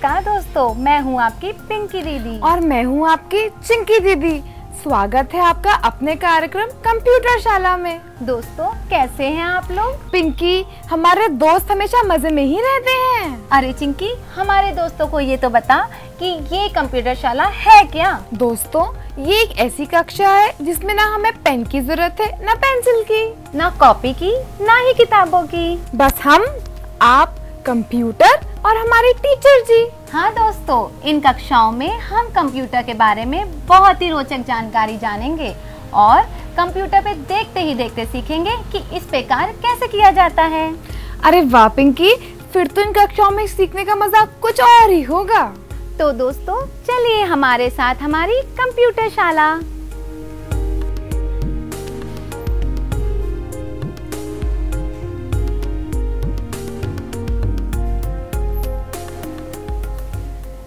नमस्कार दोस्तों, मैं हूँ आपकी पिंकी दीदी और मैं हूँ आपकी चिंकी दीदी। स्वागत है आपका अपने कार्यक्रम कंप्यूटर शाला में। दोस्तों, कैसे हैं आप लोग? पिंकी, हमारे दोस्त हमेशा मजे में ही रहते हैं। अरे चिंकी, हमारे दोस्तों को ये तो बता कि ये कंप्यूटर शाला है क्या? दोस्तों, ये एक ऐसी कक्षा है जिसमें ना हमें पेन की जरूरत है, ना पेंसिल की, ना कॉपी की, ना ही किताबों की। बस हम, आप, कंप्यूटर और हमारे टीचर जी। हाँ दोस्तों, इन कक्षाओं में हम कंप्यूटर के बारे में बहुत ही रोचक जानकारी जानेंगे और कंप्यूटर पे देखते ही देखते सीखेंगे कि इस पे कार्य कैसे किया जाता है। अरे वाह पिंकी, फिर तो इन कक्षाओं में सीखने का मजा कुछ और ही होगा। तो दोस्तों, चलिए हमारे साथ हमारी कंप्यूटर शाला।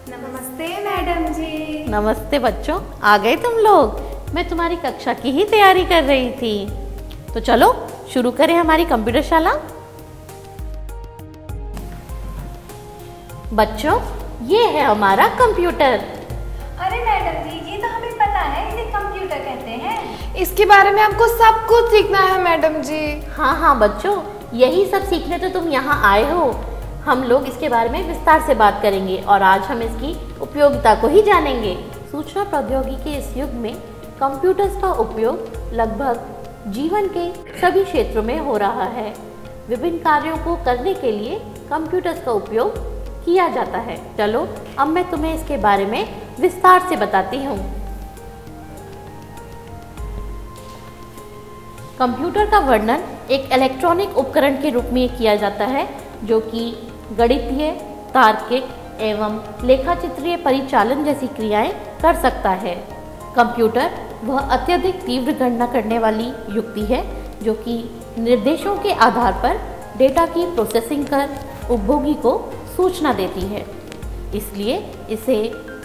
नमस्ते मैडम जी। नमस्ते बच्चों, आ गए तुम लोग। मैं तुम्हारी कक्षा की ही तैयारी कर रही थी। तो चलो शुरू करें हमारी कंप्यूटर शाला। बच्चों, ये है हमारा कंप्यूटर। अरे मैडम जी, ये तो हमें पता है, इसे कंप्यूटर कहते हैं। इसके बारे में हमको सब कुछ सीखना है मैडम जी। हाँ बच्चों, यही सब सीखने तो तुम यहाँ आए हो। हम लोग इसके बारे में विस्तार से बात करेंगे और आज हम इसकी उपयोगिता को ही जानेंगे। सूचना प्रौद्योगिकी के इस युग में कंप्यूटर्स का उपयोग लगभग जीवन के सभी क्षेत्रों में हो रहा है। विभिन्न कार्यों को करने के लिए कंप्यूटर्स का उपयोग किया जाता है। चलो अब मैं तुम्हें इसके बारे में विस्तार से बताती हूँ। कंप्यूटर का वर्णन एक इलेक्ट्रॉनिक उपकरण के रूप में किया जाता है जो कि गणितीय, तार्किक एवं लेखाचित्रीय परिचालन जैसी क्रियाएं कर सकता है। कंप्यूटर वह अत्यधिक तीव्र गणना करने वाली युक्ति है जो कि निर्देशों के आधार पर डेटा की प्रोसेसिंग कर उपभोगी को सूचना देती है। इसलिए इसे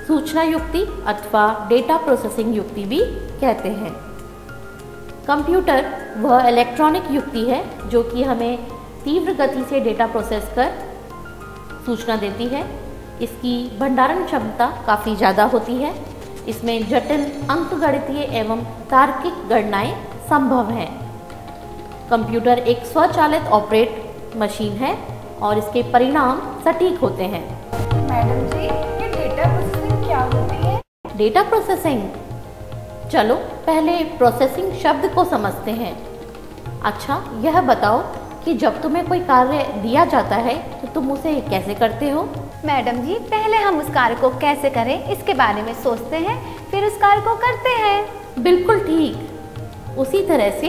सूचना युक्ति अथवा डेटा प्रोसेसिंग युक्ति भी कहते हैं। कंप्यूटर वह इलेक्ट्रॉनिक युक्ति है जो कि हमें तीव्र गति से डेटा प्रोसेस कर सूचना देती है। इसकी भंडारण क्षमता काफ़ी ज़्यादा होती है। इसमें जटिल अंकगणितीय एवं तार्किक गणनाएं संभव हैं। कंप्यूटर एक स्वचालित ऑपरेट मशीन है और इसके परिणाम सटीक होते हैं। मैडम जी, ये डेटा प्रोसेसिंग क्या होती है? डेटा प्रोसेसिंग, चलो पहले प्रोसेसिंग शब्द को समझते हैं। अच्छा, यह बताओ कि जब तुम्हें कोई कार्य दिया जाता है तो तुम उसे कैसे करते हो? मैडम जी, पहले हम उस कार्य को कैसे करें इसके बारे में सोचते हैं, फिर उस कार्य को करते हैं। बिल्कुल ठीक। उसी तरह से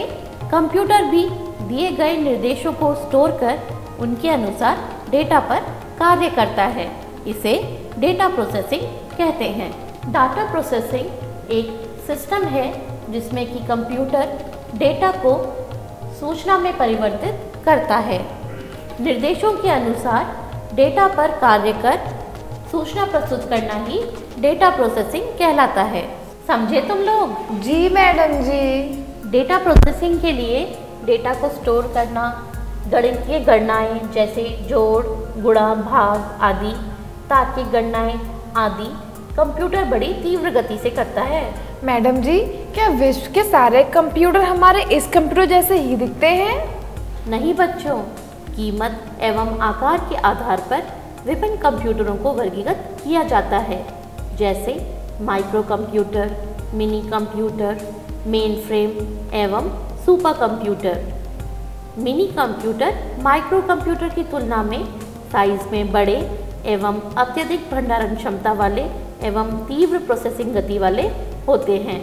कंप्यूटर भी दिए गए निर्देशों को स्टोर कर उनके अनुसार डेटा पर कार्य करता है। इसे डेटा प्रोसेसिंग कहते हैं। डाटा प्रोसेसिंग एक सिस्टम है जिसमें कि कंप्यूटर डेटा को सूचना में परिवर्तित करता है। निर्देशों के अनुसार डेटा पर कार्य कर सूचना प्रस्तुत करना ही डेटा प्रोसेसिंग कहलाता है। समझे तुम लोग? जी मैडम जी। डेटा प्रोसेसिंग के लिए डेटा को स्टोर करना, गणितीय गणनाएं जैसे जोड़, गुणा, भाग आदि, तार्किक गणनाएं आदि कंप्यूटर बड़ी तीव्र गति से करता है। मैडम जी, क्या विश्व के सारे कंप्यूटर हमारे इस कंप्यूटर जैसे ही दिखते हैं? नहीं बच्चों, कीमत एवं आकार के आधार पर विभिन्न कंप्यूटरों को वर्गीकृत किया जाता है, जैसे micro computer, mini computer, mainframe एवं super computer. Mini computer micro computer की तुलना में साइज में बड़े एवं अत्यधिक भंडारण क्षमता वाले एवं तीव्र प्रोसेसिंग गति वाले होते हैं।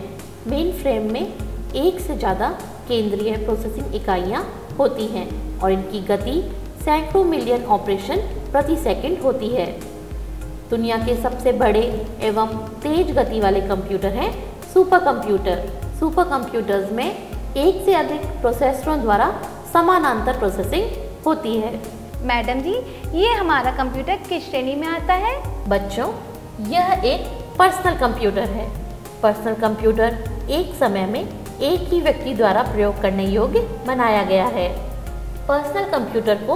मेन फ्रेम में एक से ज़्यादा केंद्रीय प्रोसेसिंग इकाइयाँ होती हैं और इनकी गति सैकड़ों मिलियन ऑपरेशन प्रति सेकंड होती है। दुनिया के सबसे बड़े एवं तेज गति वाले कंप्यूटर हैं सुपर कंप्यूटर। सुपर कंप्यूटर्स में एक से अधिक प्रोसेसरों द्वारा समानांतर प्रोसेसिंग होती है। मैडम जी, ये हमारा कंप्यूटर किस श्रेणी में आता है? बच्चों, यह एक पर्सनल कंप्यूटर है। पर्सनल कंप्यूटर एक समय में एक ही व्यक्ति द्वारा प्रयोग करने योग्य बनाया गया है। पर्सनल कंप्यूटर को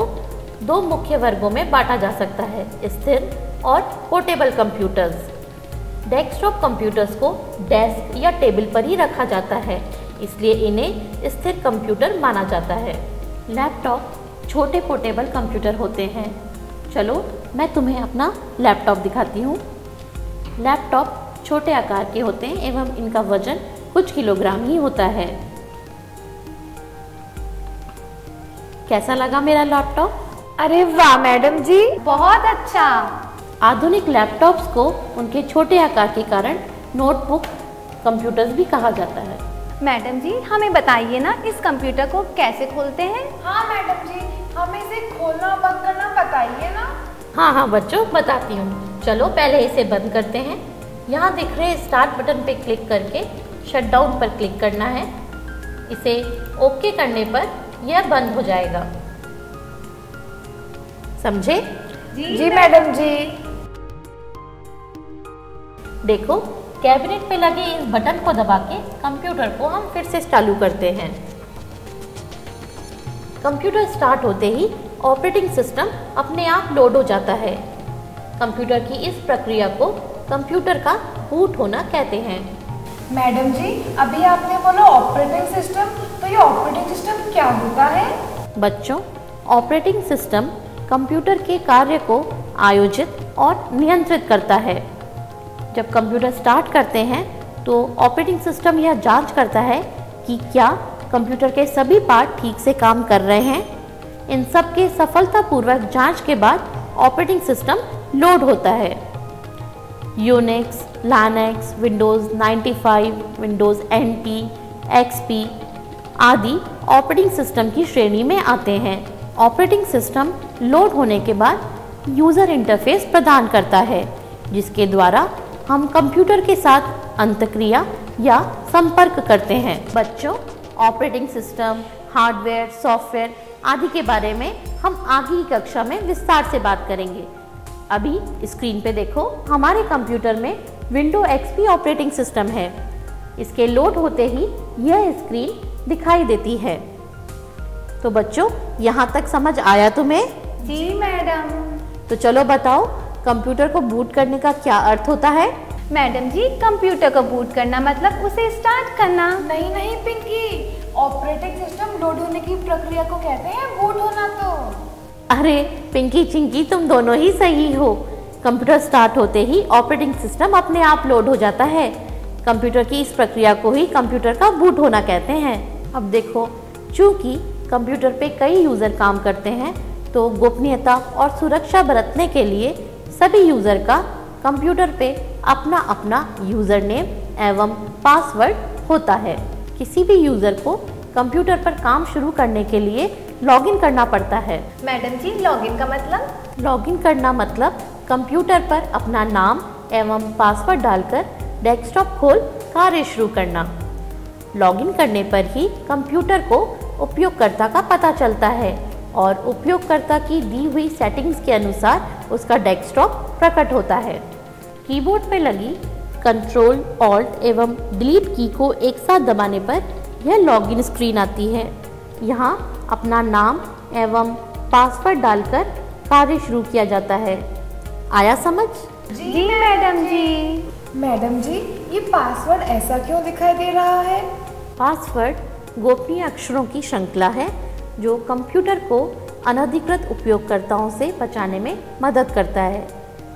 दो मुख्य वर्गों में बांटा जा सकता है, स्थिर और पोर्टेबल कंप्यूटर्स। डेस्कटॉप कंप्यूटर्स को डेस्क या टेबल पर ही रखा जाता है, इसलिए इन्हें स्थिर कंप्यूटर माना जाता है। लैपटॉप छोटे पोर्टेबल कंप्यूटर होते हैं। चलो मैं तुम्हें अपना लैपटॉप दिखाती हूँ। लैपटॉप छोटे आकार के होते हैं एवं इनका वजन कुछ किलोग्राम ही होता है। कैसा लगा मेरा लैपटॉप? अरे वाह मैडम जी, बहुत अच्छा। आधुनिक लैपटॉप्स को उनके छोटे आकार के कारण नोटबुक कंप्यूटर्स भी कहा जाता है। मैडम जी हमें बताइए ना, इस कंप्यूटर को कैसे खोलते हैं? हाँ मैडम जी, हमें इसे खोलना बंद करना बताइए ना। हाँ बच्चों, बताती हूँ। चलो पहले इसे बंद करते हैं। यहाँ दिख रहे स्टार्ट बटन पे क्लिक करके शट डाउन पर क्लिक करना है। इसे ओके करने पर यह बंद हो जाएगा। समझे? जी मैडम जी। देखो, कैबिनेट पे लगे इस बटन को दबा के कंप्यूटर को हम फिर से चालू करते हैं। कंप्यूटर स्टार्ट होते ही ऑपरेटिंग सिस्टम अपने आप लोड हो जाता है। कंप्यूटर की इस प्रक्रिया को कंप्यूटर का बूट होना कहते हैं। मैडम जी, अभी आपने बोला ऑपरेटिंग सिस्टम, तो ये ऑपरेटिंग सिस्टम क्या होता है? बच्चों, ऑपरेटिंग सिस्टम कंप्यूटर के कार्य को आयोजित और नियंत्रित करता है। जब कंप्यूटर स्टार्ट करते हैं तो ऑपरेटिंग सिस्टम यह जांच करता है कि क्या कंप्यूटर के सभी पार्ट ठीक से काम कर रहे हैं। इन सब के सफलतापूर्वक जांच के बाद ऑपरेटिंग सिस्टम लोड होता है। Unix, Linux, Windows 95, Windows NT, XP आदि ऑपरेटिंग सिस्टम की श्रेणी में आते हैं। ऑपरेटिंग सिस्टम लोड होने के बाद यूज़र इंटरफेस प्रदान करता है, जिसके द्वारा हम कंप्यूटर के साथ अंतःक्रिया या संपर्क करते हैं। बच्चों, ऑपरेटिंग सिस्टम, हार्डवेयर, सॉफ्टवेयर आदि के बारे में हम आगे की कक्षा में विस्तार से बात करेंगे। अभी स्क्रीन पे देखो, हमारे कंप्यूटर में विंडो XP ऑपरेटिंग सिस्टम है। इसके लोड होते ही यह स्क्रीन दिखाई देती है। तो बच्चों, यहाँ तक समझ आया तुम्हें? जी मैडम। तो चलो बताओ, कंप्यूटर को बूट करने का क्या अर्थ होता है? मैडम जी, कंप्यूटर को बूट करना मतलब उसे स्टार्ट करना। नहीं पिंकी, ऑपरेटिंग सिस्टम लोड होने की प्रक्रिया को कहते हैं बूट होना। तो अरे पिंकी चिंकी, तुम दोनों ही सही हो। कंप्यूटर स्टार्ट होते ही ऑपरेटिंग सिस्टम अपने आप लोड हो जाता है। कंप्यूटर की इस प्रक्रिया को ही कंप्यूटर का बूट होना कहते हैं। अब देखो, चूंकि कंप्यूटर पे कई यूज़र काम करते हैं, तो गोपनीयता और सुरक्षा बरतने के लिए सभी यूज़र का कंप्यूटर पे अपना अपना यूज़र नेम एवं पासवर्ड होता है। किसी भी यूज़र को कंप्यूटर पर काम शुरू करने के लिए लॉगिन करना पड़ता है। मैडम जी, लॉगिन का मतलब? लॉगिन करना मतलब कंप्यूटर पर अपना नाम एवं पासवर्ड डालकर डेस्कटॉप खोल कार्य शुरू करना। लॉगिन करने पर ही कंप्यूटर को उपयोगकर्ता का पता चलता है और उपयोगकर्ता की दी हुई सेटिंग्स के अनुसार उसका डेस्कटॉप प्रकट होता है। कीबोर्ड पर लगी कंट्रोल, ऑल्ट एवं डिलीट की को एक साथ दबाने पर यह लॉगिन स्क्रीन आती है। यहाँ अपना नाम एवं पासवर्ड डालकर कार्य शुरू किया जाता है। आया समझ? जी मैडम जी। मैडम जी, ये पासवर्ड ऐसा क्यों दिखाई दे रहा है? पासवर्ड गोपनीय अक्षरों की श्रृंखला है जो कंप्यूटर को अनधिकृत उपयोगकर्ताओं से बचाने में मदद करता है।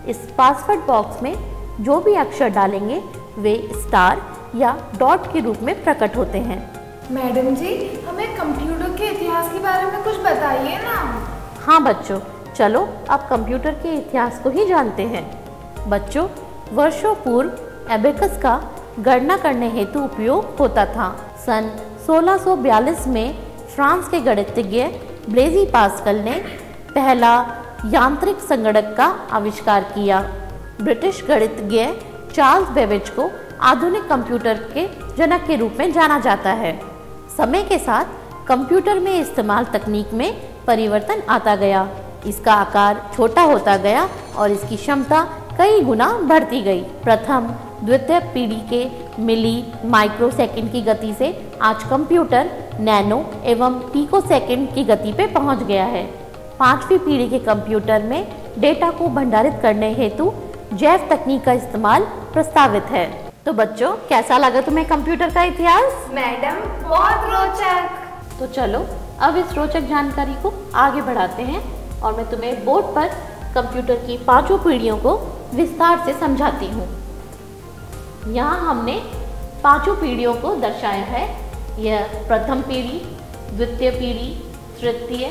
इस पासवर्ड बॉक्स में जो भी अक्षर डालेंगे वे स्टार या डॉट के रूप में प्रकट होते हैं। मैडम जी, हमें कंप्यूटर के इतिहास के बारे में कुछ बताइए ना। हाँ बच्चों, चलो अब कंप्यूटर के इतिहास को ही जानते हैं। बच्चों, वर्षों पूर्व एबेकस का गणना करने हेतु उपयोग होता था। सन 1642 में फ्रांस के गणितज्ञ ब्लेजी पास्कल ने पहला यांत्रिक संगणक का आविष्कार किया। ब्रिटिश गणितज्ञ चार्ल्स बेबेज को आधुनिक कंप्यूटर के जनक के रूप में जाना जाता है। समय के साथ कंप्यूटर में इस्तेमाल तकनीक में परिवर्तन आता गया। इसका आकार छोटा होता गया और इसकी क्षमता कई गुना बढ़ती गई। प्रथम द्वितीय पीढ़ी के मिली माइक्रो सेकंड की गति से आज कंप्यूटर नैनो एवं पिको सेकंड की गति पे पहुंच गया है। पांचवी पीढ़ी के कंप्यूटर में डेटा को भंडारित करने हेतु जैव तकनीक का इस्तेमाल प्रस्तावित है। तो बच्चों, कैसा लगा तुम्हें कंप्यूटर का इतिहास? मैडम बहुत रोचक। तो चलो अब इस रोचक जानकारी को आगे बढ़ाते हैं और मैं तुम्हें बोर्ड पर कंप्यूटर की 5 पीढ़ियों को विस्तार से समझाती हूँ। यहाँ हमने 5 पीढ़ियों को दर्शाया है। यह प्रथम पीढ़ी, द्वितीय पीढ़ी, तृतीय,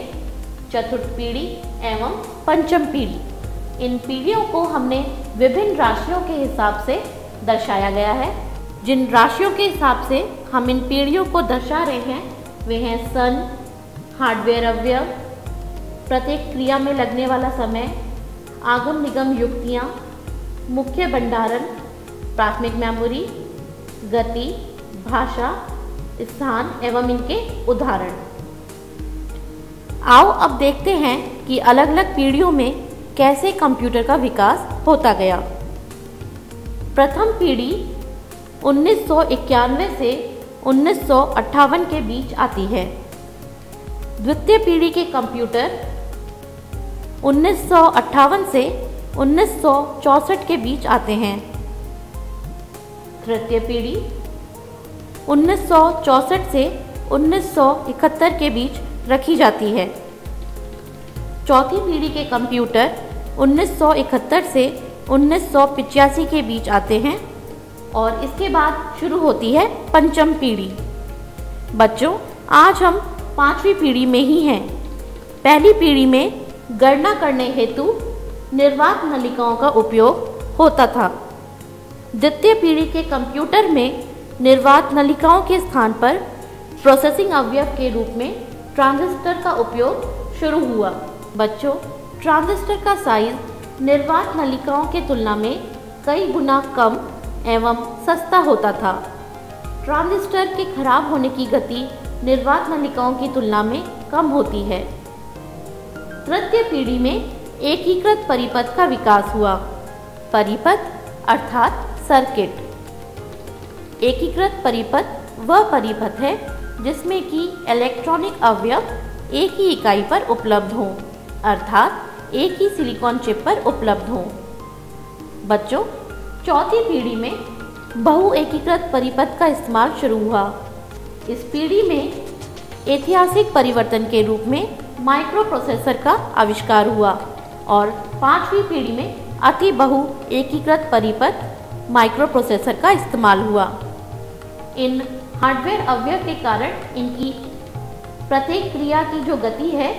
चतुर्थ पीढ़ी एवं पंचम पीढ़ी। इन पीढ़ियों को हमने विभिन्न राशियों के हिसाब से दर्शाया गया है। जिन राशियों के हिसाब से हम इन पीढ़ियों को दर्शा रहे हैं वे हैं सन, हार्डवेयर अवयव, प्रत्येक क्रिया में लगने वाला समय, आगम निगम युक्तियाँ, मुख्य भंडारण, प्राथमिक मेमोरी, गति, भाषा, स्थान एवं इनके उदाहरण। आओ अब देखते हैं कि अलग अलग पीढ़ियों में कैसे कंप्यूटर का विकास होता गया। प्रथम पीढ़ी 1991 से 1958 के बीच आती है। द्वितीय पीढ़ी के कंप्यूटर 1958 से 1964 के बीच आते हैं। तृतीय पीढ़ी 1964 से 1971 के बीच रखी जाती है। चौथी पीढ़ी के कंप्यूटर 1971 से 1985 के बीच आते हैं और इसके बाद शुरू होती है पंचम पीढ़ी। बच्चों, आज हम 5वीं पीढ़ी में ही हैं। पहली पीढ़ी में गणना करने हेतु निर्वात नलिकाओं का उपयोग होता था। द्वितीय पीढ़ी के कंप्यूटर में निर्वात नलिकाओं के स्थान पर प्रोसेसिंग अवयव के रूप में ट्रांजिस्टर का उपयोग शुरू हुआ। बच्चों, ट्रांजिस्टर का साइज निर्वात नलिकाओं के तुलना में कई गुना कम एवं सस्ता होता था। ट्रांजिस्टर के खराब होने की गति निर्वात नलिकाओं की तुलना में कम होती है। तृतीय पीढ़ी में एकीकृत परिपथ का विकास हुआ। परिपथ अर्थात सर्किट। एकीकृत परिपथ वह परिपथ है जिसमें कि इलेक्ट्रॉनिक अवयव एक ही इकाई पर उपलब्ध हों, अर्थात एक ही सिलिकॉन चिप पर उपलब्ध हों। बच्चों, चौथी पीढ़ी में बहु एकीकृत परिपथ का इस्तेमाल शुरू हुआ। इस पीढ़ी में ऐतिहासिक परिवर्तन के रूप में माइक्रो प्रोसेसर का आविष्कार हुआ और 5वीं पीढ़ी में अति बहु एकीकृत परिपथ माइक्रो प्रोसेसर का इस्तेमाल हुआ। इन हार्डवेयर अवयव के कारण इनकी प्रत्येक क्रिया की जो गति है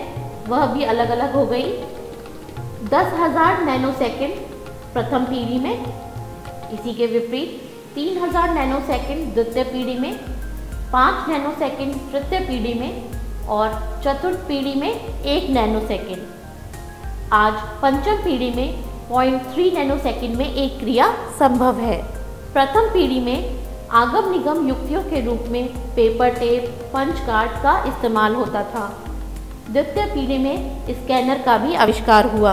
वह भी अलग अलग हो गई। 10,000 नैनोसेकंड प्रथम पीढ़ी में, इसी के विपरीत 3,000 नैनोसेकंड द्वितीय पीढ़ी में, 5 नैनोसेकंड तृतीय पीढ़ी में और चतुर्थ पीढ़ी में 1 नैनोसेकंड। आज पंचम पीढ़ी में 0.3 नैनोसेकंड में एक क्रिया संभव है। प्रथम पीढ़ी में आगम निगम युक्तियों के रूप में पेपर टेप, पंच कार्ड का इस्तेमाल होता था। द्वितीय पीढ़ी में स्कैनर का भी आविष्कार हुआ।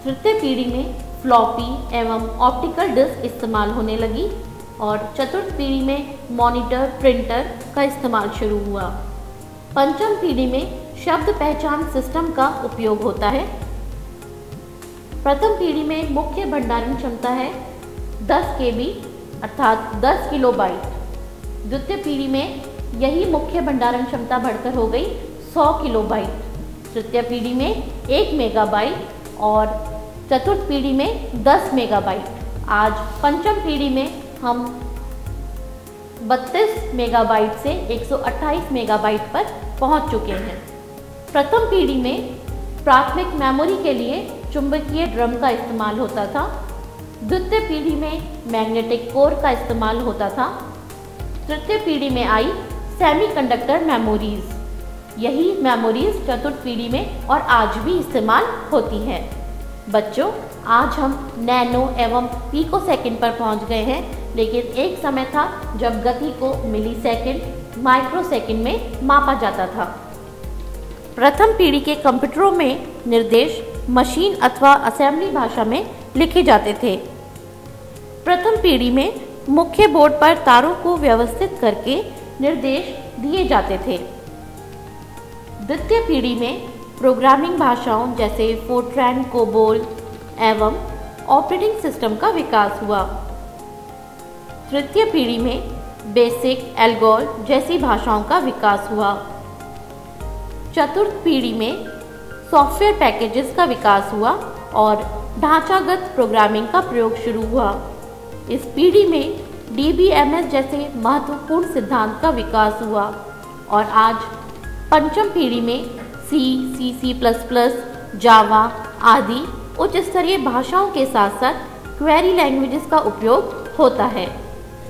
तृतीय पीढ़ी में फ्लॉपी एवं ऑप्टिकल डिस्क इस्तेमाल होने लगी और चतुर्थ पीढ़ी में मॉनिटर, प्रिंटर का इस्तेमाल शुरू हुआ। पंचम पीढ़ी में शब्द पहचान सिस्टम का उपयोग होता है। प्रथम पीढ़ी में मुख्य भंडारण क्षमता है 10 KB अर्थात 10 किलोबाइट। द्वितीय पीढ़ी में यही मुख्य भंडारण क्षमता बढ़कर हो गई 100 किलोबाइट। तृतीय पीढ़ी में 1 मेगाबाइट और चतुर्थ पीढ़ी में 10 मेगाबाइट। आज पंचम पीढ़ी में हम 32 मेगाबाइट से 128 मेगाबाइट पर पहुंच चुके हैं। प्रथम पीढ़ी में प्राथमिक मेमोरी के लिए चुंबकीय ड्रम का इस्तेमाल होता था। द्वितीय पीढ़ी में मैग्नेटिक कोर का इस्तेमाल होता था। तृतीय पीढ़ी में आई सेमीकंडक्टर मेमोरीज। यही मेमोरीज चतुर्थ पीढ़ी में और आज भी इस्तेमाल होती हैं। बच्चों, आज हम नैनो एवं पिको सेकंड पर पहुंच गए हैं, लेकिन एक समय था जब गति को मिली सेकंड, माइक्रो सेकंड में मापा जाता था। प्रथम पीढ़ी के कंप्यूटरों में निर्देश मशीन अथवा असेंबली भाषा में लिखे जाते थे। प्रथम पीढ़ी में मुख्य बोर्ड पर तारों को व्यवस्थित करके निर्देश दिए जाते थे। द्वितीय पीढ़ी में प्रोग्रामिंग भाषाओं जैसे फोर्ट्रैन, कोबोल, एवं ऑपरेटिंग सिस्टम का विकास हुआ। तृतीय पीढ़ी में बेसिक, एल्गोल जैसी भाषाओं का विकास हुआ। चतुर्थ पीढ़ी में सॉफ्टवेयर पैकेजेस का विकास हुआ और ढांचागत प्रोग्रामिंग का प्रयोग शुरू हुआ। इस पीढ़ी में DBMS जैसे महत्वपूर्ण सिद्धांत का विकास हुआ और आज पंचम पीढ़ी में C++, जावा आदि उच्च स्तरीय भाषाओं के साथ साथ क्वेरी लैंग्वेजेस का उपयोग होता है।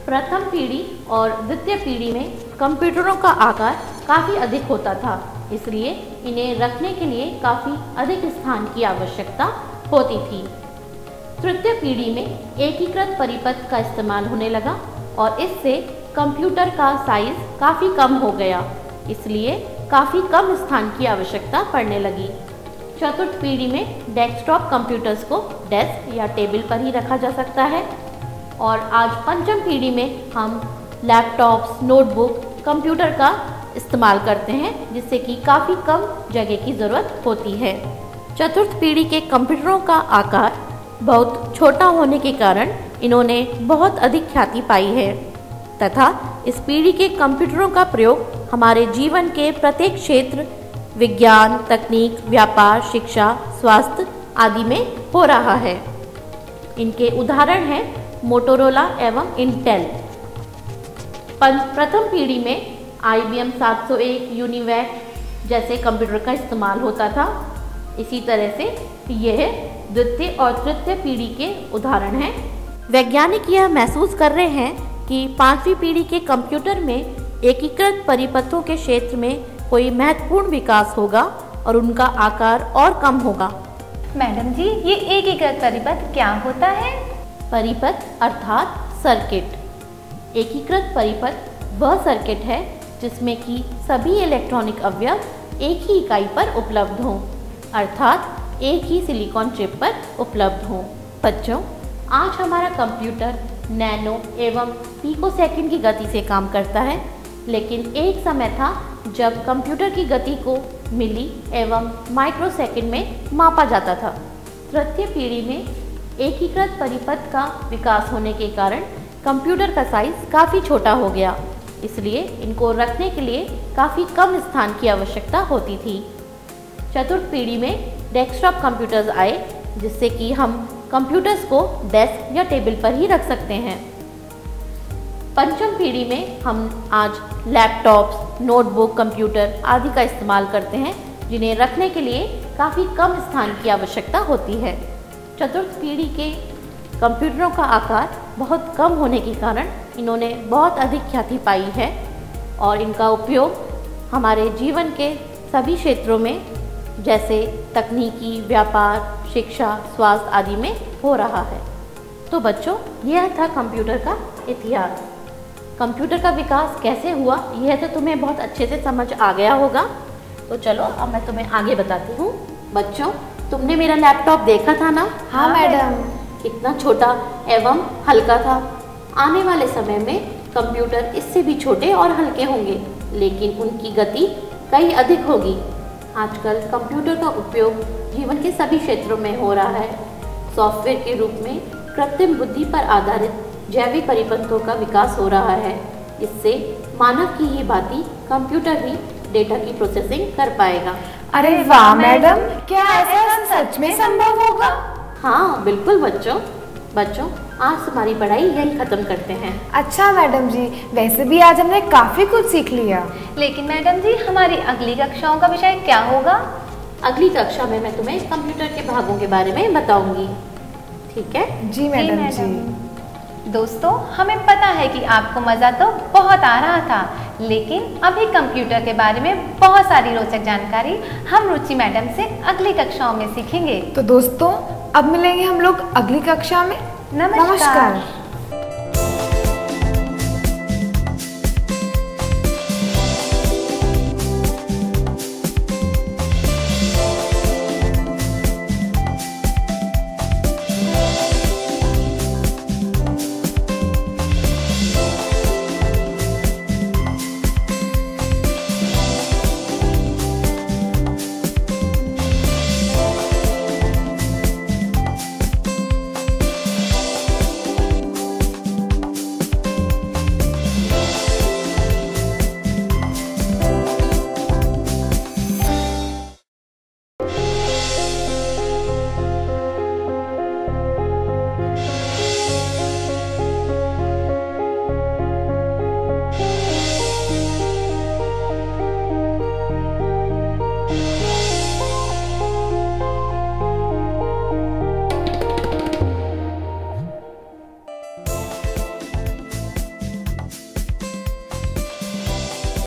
प्रथम पीढ़ी और द्वितीय पीढ़ी में कंप्यूटरों का आकार काफ़ी अधिक होता था, इसलिए इन्हें रखने के लिए काफ़ी अधिक स्थान की आवश्यकता होती थी। तृतीय पीढ़ी में एकीकृत परिपथ का इस्तेमाल होने लगा और इससे कंप्यूटर का साइज काफ़ी कम हो गया, इसलिए काफ़ी कम स्थान की आवश्यकता पड़ने लगी। चतुर्थ पीढ़ी में डेस्कटॉप कंप्यूटर्स को डेस्क या टेबल पर ही रखा जा सकता है और आज पंचम पीढ़ी में हम लैपटॉप्स, नोटबुक, कंप्यूटर का इस्तेमाल करते हैं, जिससे कि काफ़ी कम जगह की ज़रूरत होती है। चतुर्थ पीढ़ी के कंप्यूटरों का आकार बहुत छोटा होने के कारण इन्होंने बहुत अधिक ख्याति पाई है तथा इस पीढ़ी के कंप्यूटरों का प्रयोग हमारे जीवन के प्रत्येक क्षेत्र, विज्ञान, तकनीक, व्यापार, शिक्षा, स्वास्थ्य आदि में हो रहा है। इनके उदाहरण हैं मोटोरोला एवं इंटेल। प्रथम पीढ़ी में IBM 701, यूनिवैक जैसे कंप्यूटर का इस्तेमाल होता था। इसी तरह से यह द्वितीय और तृतीय पीढ़ी के उदाहरण हैं। वैज्ञानिक यह महसूस कर रहे हैं कि पांचवी पीढ़ी के कंप्यूटर में एकीकृत परिपथों के क्षेत्र में कोई महत्वपूर्ण विकास होगा और उनका आकार और कम होगा। मैडम जी, ये एकीकृत परिपथ क्या होता है? परिपथ अर्थात सर्किट। एकीकृत परिपथ वह सर्किट है जिसमें कि सभी इलेक्ट्रॉनिक अवयव एक ही इकाई पर उपलब्ध हों, अर्थात एक ही सिलिकॉन चिप पर उपलब्ध हों। बच्चों, आज हमारा कंप्यूटर नैनो एवं पिकोसेकंड की गति से काम करता है, लेकिन एक समय था जब कंप्यूटर की गति को मिली एवं माइक्रोसेकंड में मापा जाता था। तृतीय पीढ़ी में एकीकृत परिपथ का विकास होने के कारण कंप्यूटर का साइज काफ़ी छोटा हो गया, इसलिए इनको रखने के लिए काफ़ी कम स्थान की आवश्यकता होती थी। चतुर्थ पीढ़ी में डेस्कटॉप कंप्यूटर्स आए, जिससे कि हम कंप्यूटर्स को डेस्क या टेबल पर ही रख सकते हैं। पंचम पीढ़ी में हम आज लैपटॉप्स, नोटबुक, कंप्यूटर आदि का इस्तेमाल करते हैं, जिन्हें रखने के लिए काफ़ी कम स्थान की आवश्यकता होती है। चतुर्थ पीढ़ी के कंप्यूटरों का आकार बहुत कम होने के कारण इन्होंने बहुत अधिक ख्याति पाई है और इनका उपयोग हमारे जीवन के सभी क्षेत्रों में जैसे तकनीकी, व्यापार, शिक्षा, स्वास्थ्य आदि में हो रहा है। तो बच्चों, यह था कंप्यूटर का इतिहास। कंप्यूटर का विकास कैसे हुआ यह तो तुम्हें बहुत अच्छे से समझ आ गया होगा। तो चलो अब मैं तुम्हें आगे बताती हूँ। बच्चों, तुमने मेरा लैपटॉप देखा था ना? हाँ मैडम। कितना छोटा एवं हल्का था। आने वाले समय में कंप्यूटर इससे भी छोटे और हल्के होंगे, लेकिन उनकी गति कई अधिक होगी। आजकल कंप्यूटर का उपयोग जीवन के सभी क्षेत्रों में हो रहा है। सॉफ्टवेयर के रूप में कृत्रिम बुद्धि पर आधारित जैविक परिपथों का विकास हो रहा है। इससे मानव की ही भांति कंप्यूटर भी डेटा की प्रोसेसिंग कर पाएगा। अरे वाह मैडम, क्या ऐसा सच में संभव होगा? हाँ बिल्कुल बच्चों, आज हमारी पढ़ाई यही खत्म करते हैं। अच्छा मैडम जी, वैसे भी आज हमने काफी कुछ सीख लिया। लेकिन मैडम जी, हमारी अगली कक्षाओं का विषय क्या होगा? अगली कक्षा में मैं तुम्हें कंप्यूटर के भागों के बारे में बताऊंगी। ठीक है? जी मैडम जी। दोस्तों, हमें पता है कि आपको मज़ा तो बहुत आ रहा था, लेकिन अभी कंप्यूटर के बारे में बहुत सारी रोचक जानकारी हम रुचि मैडम से अगली कक्षाओं में सीखेंगे। तो दोस्तों, अब मिलेंगे हम लोग अगली कक्षा में। नमस्कार।